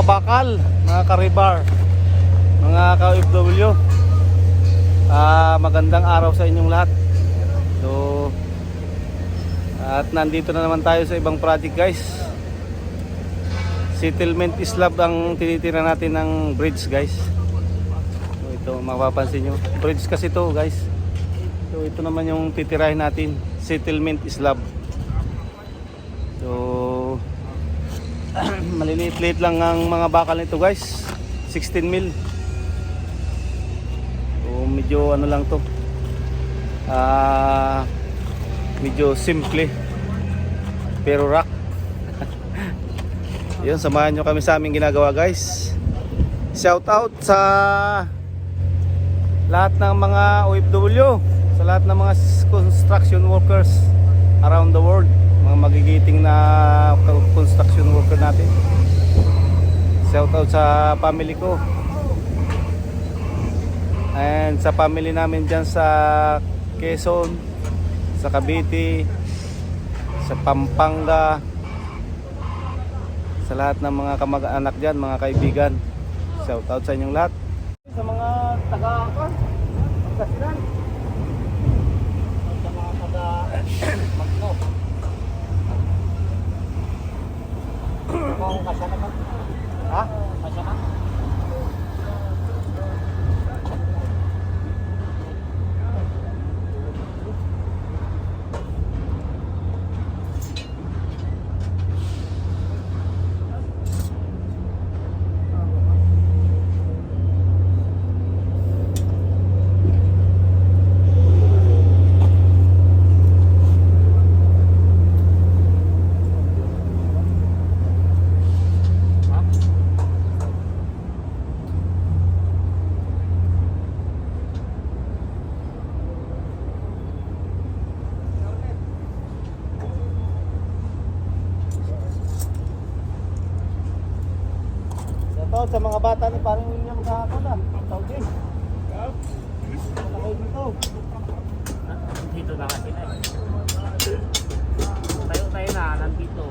kabakal, mga ka-rebar, mga ka-OFW. Magandang araw sa inyong lahat. So, at nandito na naman tayo sa ibang project, guys. Settlement slab ang tinitira natin ng bridge, guys. So, ito mapapansin nyo, bridge kasi to, guys. So ito naman yung titirahin natin, settlement slab. So maliliit-liit lang ang mga bakal nito, guys. 16 mil. So medyo ano lang to, medyo simple pero rock. Yun, samahan nyo kami sa aming ginagawa, guys. Shout out sa lahat ng mga OFW, sa lahat ng mga construction workers around the world, mga magigiting na construction worker natin. Shout out sa family ko and sa family namin dyan sa Quezon, sa Cavite, sa Pampanga, sa lahat ng mga kamag-anak dyan, mga kaibigan. Shout out sa inyong lahat. Sa mga taga-Kasiran, sa mga taga-Magno, kung kasya na ba? Ha? Kasya na? Sa mga bata ni parang William Kakada, Saudi. Dito na kasi na. Tayo na, nandito.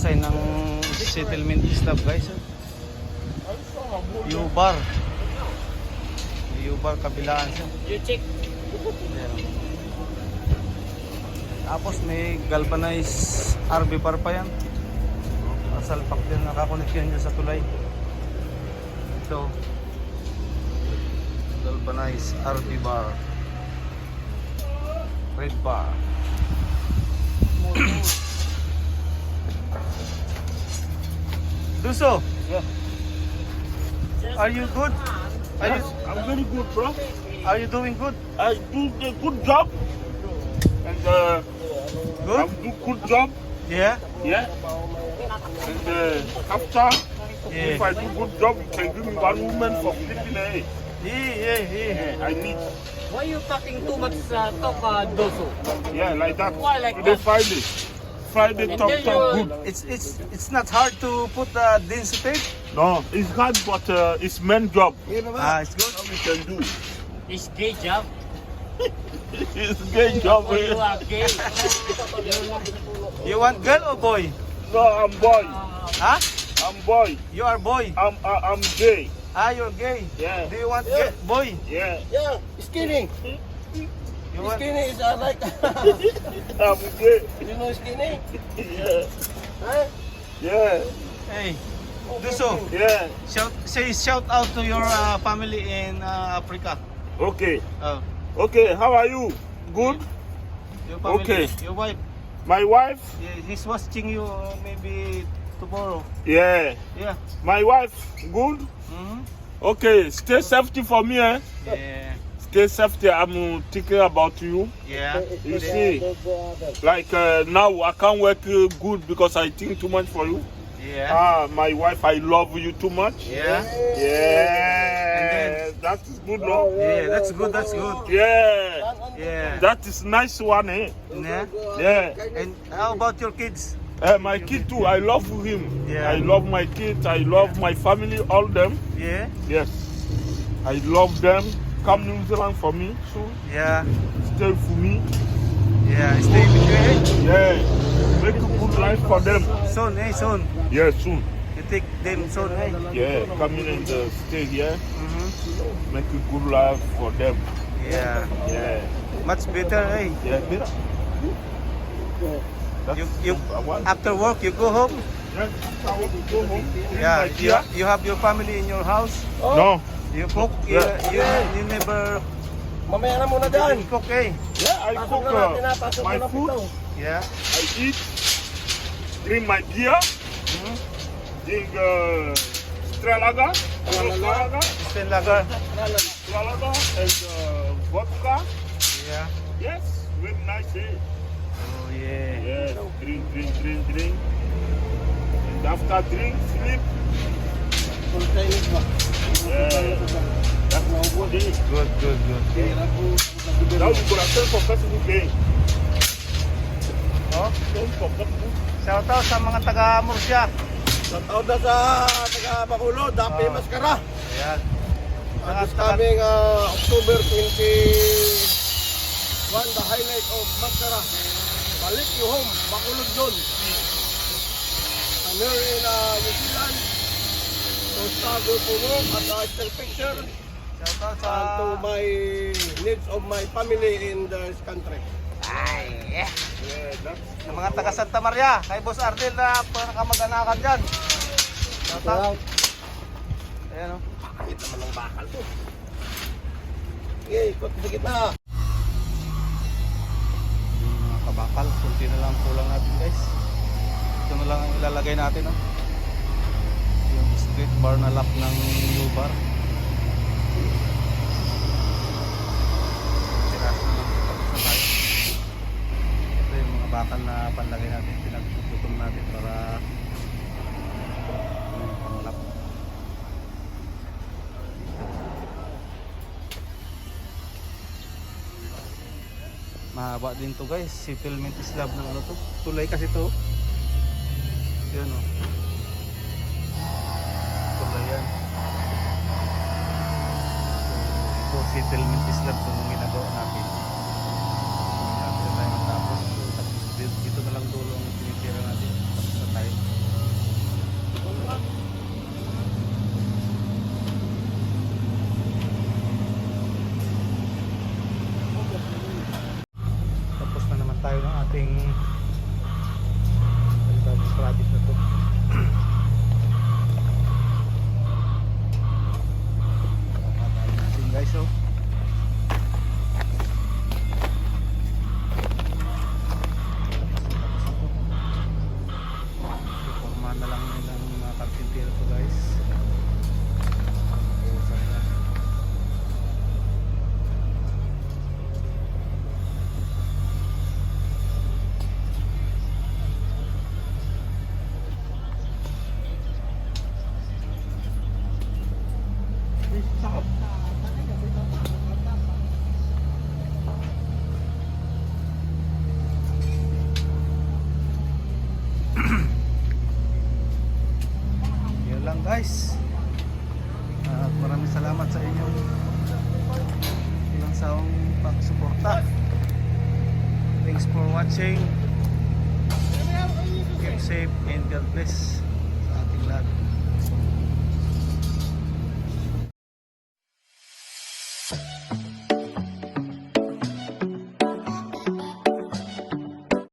sign ng settlement slab guys. Rebar. Rebar kabilaan siya. You check. Ayan. Tapos may galvanized RB bar pa yan. Salpak din, nakakonect yan dyan sa tulay. Ito galvanized RB bar, Rebar. Duso, Yeah. are you good? I'm very good, bro. Are you doing good? I do a good job. And Good? I do good job. Yeah? Yeah. And after, Yeah. if I do good job, you can give me 1 woman for sleeping. Yeah. I need. Why you talking too much talk, Doso? Yeah, like that. Why like Today that? Friday. Friday And talk then good. It's not hard to put the density. No, it's hard, but it's men job. It's good. We can do. It's gay job. It's gay job. Oh, you are gay. You want girl or boy? No, I'm boy. Huh? I'm boy. You are boy. I'm gay. You're gay. Yeah. Do you want boy? Yeah. Yeah, skinny. You want? Skinny is like, I'm gay. you know skinny? Yeah. Huh? Yeah. Hey, Duso. Yeah. Shout out to your family in Africa. Okay. Oh, Okay. How are you? Good. your family. Okay. Your wife. My wife? He's watching you maybe tomorrow. Yeah. Yeah. My wife? Good. Mm-hmm. Okay. Stay safety for me, eh? Yeah. Stay safety. I'm thinking about you. Yeah. You see, like now I can't work good because I think too much for you. Yeah. My wife, I love you too much. Yeah. Yeah. That is good, no? Yeah. That's good. That's good. Yeah. Yeah. That is nice one, eh? Yeah. Yeah. And how about your kids? My kid too, I love him. Yeah. I love my kids, I love my family, all them. Yeah. Yes. I love them. Come New Zealand for me soon. Yeah. Stay for me. Yeah. Stay with you. Eh? Yeah. Make a good life for them. Soon. Eh? Soon. Yeah, soon. You take them soon. Eh? Yeah. Come in and stay here. Mm-hmm. Make a good life for them. Yeah. Yeah. Much better. Eh? Yeah. Better. You after work you go home. Yeah. I want to go home. Drink Yeah. my beer. You have your family in your house. No. You cook. Yeah. You never Mamaya na muna dyan. cook. Eh? Yeah, I cook Pasok my na food. pito. Yeah. I eat. Drink my beer. Mm-hmm. Drink Stralaga. Stralaga. Sten lager. Stralaga and vodka. Yeah. Yes, very nice. Eh? Oh yeah. Yeah, drink. And after drink, sleep. Full Chinese ba? Yeah, that's no good. Eh? Good. Now you gotta send for festival day. Oh. Send for festival. Shout out sa mga taga Murcia. Sa taon na sa taga Bacolod, Dapi Mascara. Ayan. This coming October 21, the highlight of Mascara. Balik you home, Bacolod doon. I'm here in New Zealand. So start go to work at I take picture Shout out sa and to my needs of my family in this country. Ay, yeah. Yeah, that's Sa mga taga Santa Maria, kay Boss Ardel na panakamag-anakan dyan. Shout out. Ayan o. Kita man ng bakal to. Okay, ikot sa gitna. Yung mga kabakal, kunti na lang kulang natin guys. Ito na lang ang ilalagay natin. Oh. Yung street bar na lock ng Rebar. Tiraso na lang. Tapos na tayo. Ito yung mga bakal na panlagay natin. Pinagtututom natin para pang-lock. Mahaba din to guys, settlement slab ng ano to. Tulay kasi to. Yan o. Tulay yan. So, ito settlement slab itong ginagawa natin. Tapos tayo matapos. Tapos dito na lang dulo ang tinitira natin. Tapos na tayo. Tapos na naman tayo ng ating bagong project na to. Nakakatayin natin guys, oh. Forma na lang nilang mga carpentero to guys. Uusap na. Yun lang guys. At maraming salamat sa inyong ilang saong pagsuporta. Thanks for watching. Keep safe and God bless sa ating lahat.